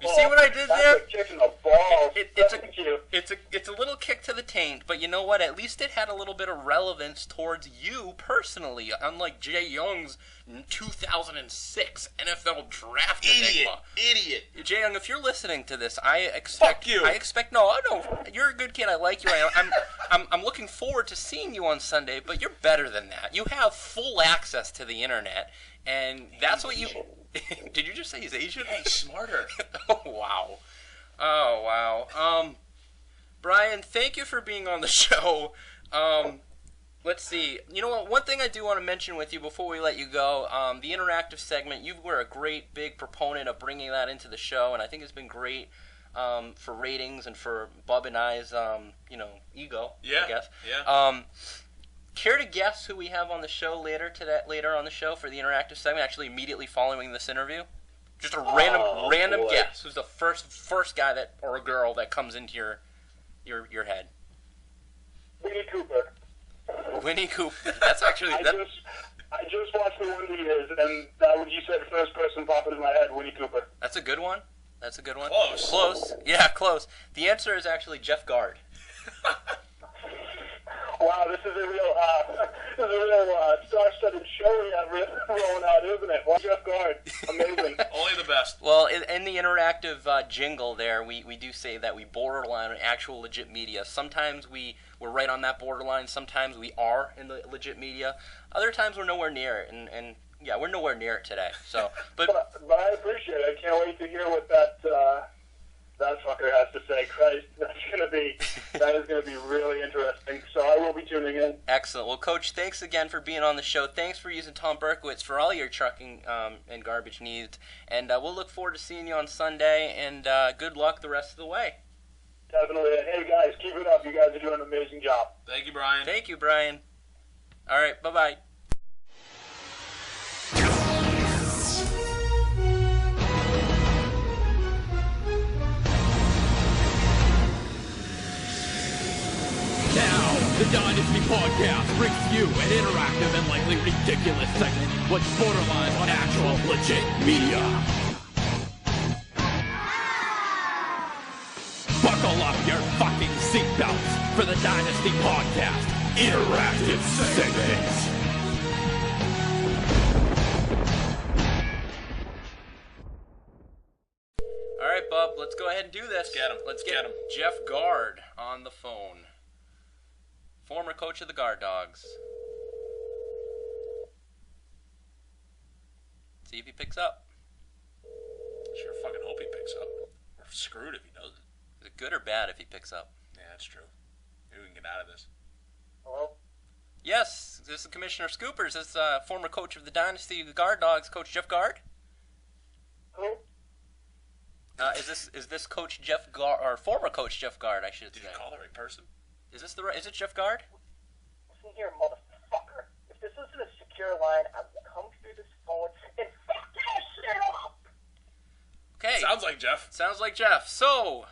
You see what I did there? That's a kick in the balls. Thank you. It's a little kick to the taint, but you know what? At least it had a little bit of relevance towards you personally, unlike Jay Young's 2006 NFL draft enigma. Idiot. Jay Young, if you're listening to this, I expect Fuck you. No, you're a good kid. I like you. I'm looking forward to seeing you on Sunday, but you're better than that. You have full access to the internet, and that's what you. Did you just say he's Asian? Hey, smarter. Oh wow. Brian, thank you for being on the show. Let's see. You know what? One thing I do want to mention with you before we let you go, the interactive segment. You were a great big proponent of bringing that into the show, and I think it's been great for ratings and for Bub and I's, ego. Yeah. I guess. Yeah. Care to guess who we have on the show later on the show for the interactive segment? Actually, immediately following this interview, just a random guess. Who's the first guy that or a girl that comes into your head? Winnie Cooper. Winnie Cooper. That's actually. I just watched the one he is, and when you said first person popping in my head, Winnie Cooper. That's a good one. Close. Yeah, close. The answer is actually Jeff Guard. Wow, this is a real star-studded show we have rolling out, isn't it? Well, Jeff Guard, amazing. Only the best. Well, in the interactive jingle there, we do say that we borderline on actual legit media. Sometimes we're right on that borderline. Sometimes we are in the legit media. Other times we're nowhere near it, and yeah, we're nowhere near it today. So, but I appreciate it. I can't wait to hear what that fucker has to say. Christ, that is gonna be really interesting. So I will be tuning in. Excellent. Well, Coach, thanks again for being on the show. Thanks for using Tom Berkowitz for all your trucking and garbage needs. And we'll look forward to seeing you on Sunday. And good luck the rest of the way. Definitely. Hey guys, keep it up. You guys are doing an amazing job. Thank you, Brian. Thank you, Brian. All right. Bye-bye. The Dynasty Podcast brings you an interactive and likely ridiculous segment which borderlines on actual legit media. Buckle up your fucking seatbelts for the Dynasty Podcast interactive segment. All right, Bub, let's go ahead and do this. Let's get him. Jeff Guard on the phone. Former coach of the Guard Dogs. See if he picks up. Sure fucking hope he picks up. We're screwed if he doesn't. Is it good or bad if he picks up? Yeah, that's true. Maybe we can get out of this. Hello? Yes, this is Commissioner Scoopers. This is former coach of the Dynasty Guard Dogs, Coach Jeff Guard. Who? Is this Coach Jeff Guard, or former Coach Jeff Guard, I should say. Did you call the right person? Is it Jeff Guard? Listen here, motherfucker. If this isn't a secure line, I will come through this phone and fuck your shit up! Okay. Sounds like Jeff. So,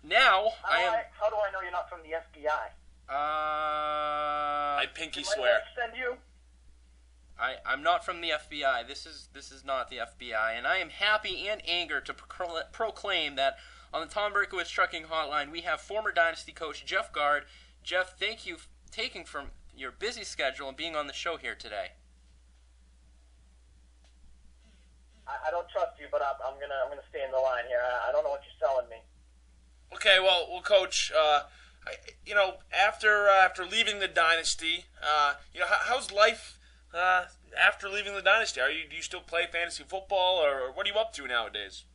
now How do I know you're not from the FBI? I pinky swear. Send you? I'm not from the FBI. This is not the FBI, and I am happy and angered to proclaim that on the Tom Berkowitz Trucking Hotline, we have former Dynasty coach Jeff Guard. Jeff, thank you for taking from your busy schedule and being on the show here today. I don't trust you, but I'm gonna stay in the line here. I don't know what you're selling me. Okay, well, Coach. After leaving the Dynasty, how's life after leaving the Dynasty? Do you still play fantasy football, or what are you up to nowadays?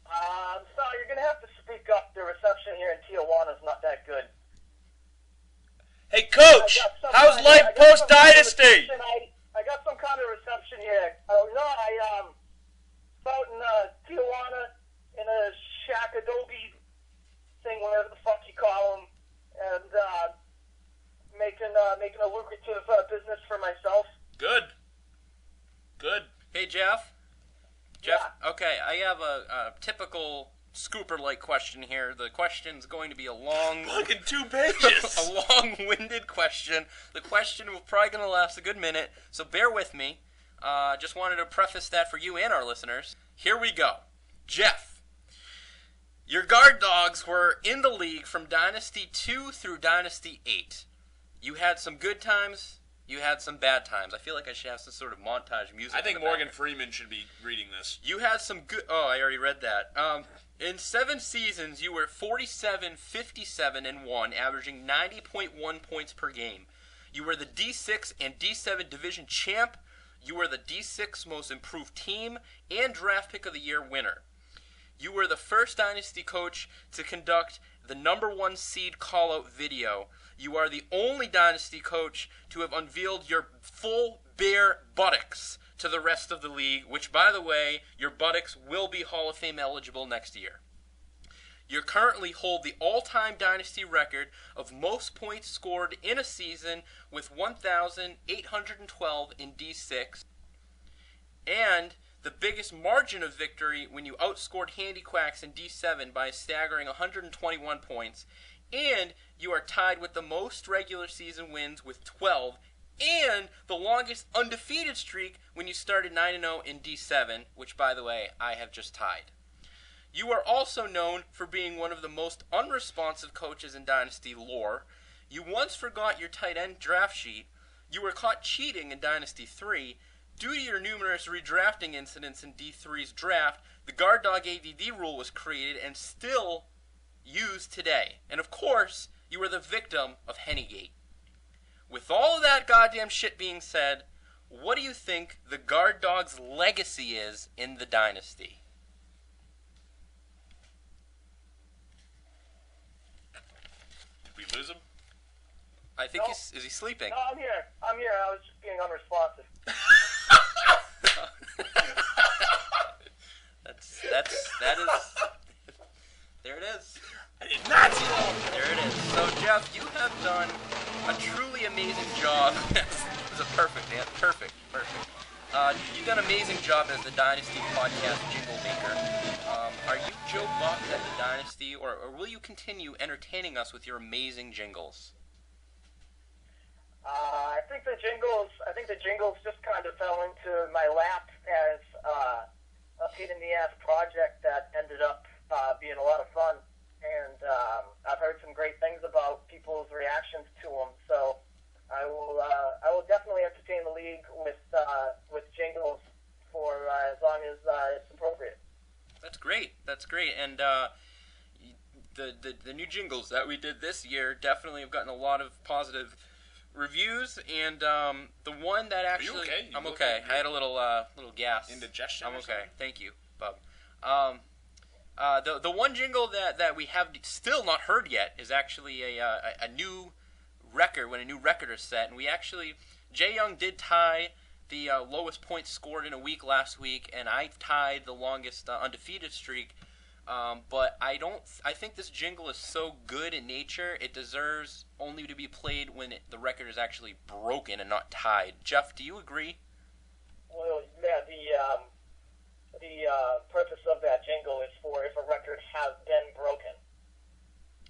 I'm sorry, you're going to have to speak up. The reception here in Tijuana is not that good. Hey, Coach, how's life post-Dynasty? I got some kind of reception here. I'm out in Tijuana in a shack adobe thing, whatever the fuck you call them, and making a lucrative business for myself. Good. Hey, Jeff. Yeah. Okay, I have a typical Scooper-like question here. The question's going to be a long... Fucking 2 pages! a long-winded question. The question will probably going to last a good minute, so bear with me. Just wanted to preface that for you and our listeners. here we go. Jeff, your guard dogs were in the league from Dynasty 2 through Dynasty 8. You had some good times, you had some bad times. I feel like I should have some sort of montage music. I think Morgan Freeman should be reading this. You had some good... Oh, I already read that. In 7 seasons, you were 47, 57, and 1, averaging 90.1 points per game. You were the D6 and D7 division champ. You were the D6 most improved team and draft pick of the year winner. You were the first Dynasty coach to conduct the number 1 seed call-out video. You are the only Dynasty coach to have unveiled your full bare buttocks to the rest of the league, which, by the way, your buttocks will be Hall of Fame eligible next year. You currently hold the all-time Dynasty record of most points scored in a season with 1,812 in D6, and the biggest margin of victory when you outscored Handy Quacks in D7 by a staggering 121 points, and you are tied with the most regular season wins with 12, and the longest undefeated streak when you started 9-0 in D7, which, by the way, I have just tied. You are also known for being one of the most unresponsive coaches in Dynasty lore. You once forgot your tight end draft sheet. You were caught cheating in Dynasty 3. Due to your numerous redrafting incidents in D3's draft, the guard dog AVD rule was created and still used today. And of course, you were the victim of Hennygate. With all of that goddamn shit being said, what do you think the guard dog's legacy is in the Dynasty? Lose him? I think is he sleeping? No, I'm here. I was just being unresponsive. that is. There it is. I did not see that. There it is. So Jeff, you have done a truly amazing job. It's a perfect. You've done an amazing job as the Dynasty Podcast jingle maker. Are you Joe Buck at the Dynasty, or will you continue entertaining us with your amazing jingles? I think the jingles just kind of fell into my lap as a pain in the ass project that ended up being a lot of fun, and I've heard some great things about people's reactions to them. So I will definitely entertain the league with jingles for as long as it's appropriate. That's great. And the new jingles that we did this year definitely have gotten a lot of positive reviews. And the one that actually, are you okay? I'm okay. I had a little gas. Indigestion. I'm okay. Thank you, Bub. The one jingle that we have still not heard yet is actually a new record when a new record is set, and we actually Jay Young did tie the lowest points scored in a week last week, and I tied the longest undefeated streak. But I think this jingle is so good in nature, it deserves only to be played when the record is actually broken and not tied. Jeff, do you agree? Well, yeah, the purpose of that jingle is for if a record has been broken.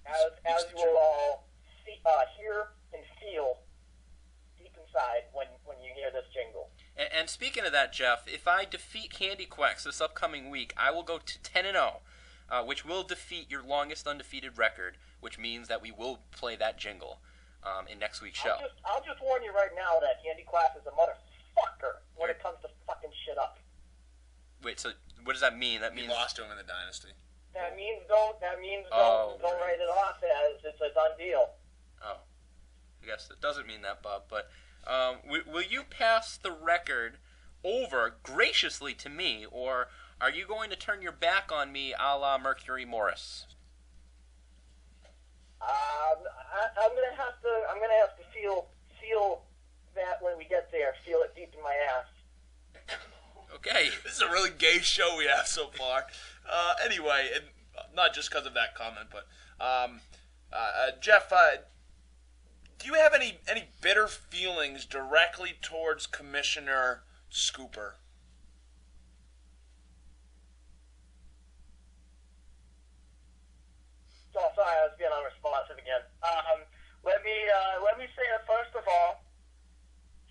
As you will all see, hear and feel deep inside when you hear this jingle. And speaking of that, Jeff, if I defeat Candy Quacks this upcoming week, I will go to 10-0, which will defeat your longest undefeated record, which means that we will play that jingle in next week's show. I'll just warn you right now that Candy Quacks is a motherfucker when it comes to fucking shit up. Wait, so what does that mean? That means we lost to him in the Dynasty. That means don't write it off as it's a done deal. Oh, I guess it doesn't mean that, Bob. But will you pass the record over graciously to me, or are you going to turn your back on me, a la Mercury Morris? I'm gonna have to feel that when we get there. Feel it deep in my ass. Okay. This is a really gay show we have so far. Anyway, and not just because of that comment, but Jeff, do you have any bitter feelings directly towards Commissioner Scooper? Oh, sorry, I was being unresponsive again. Let me say that first of all,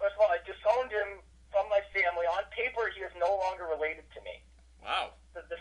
I disowned him from my family. On paper, he is no longer related to me. Wow.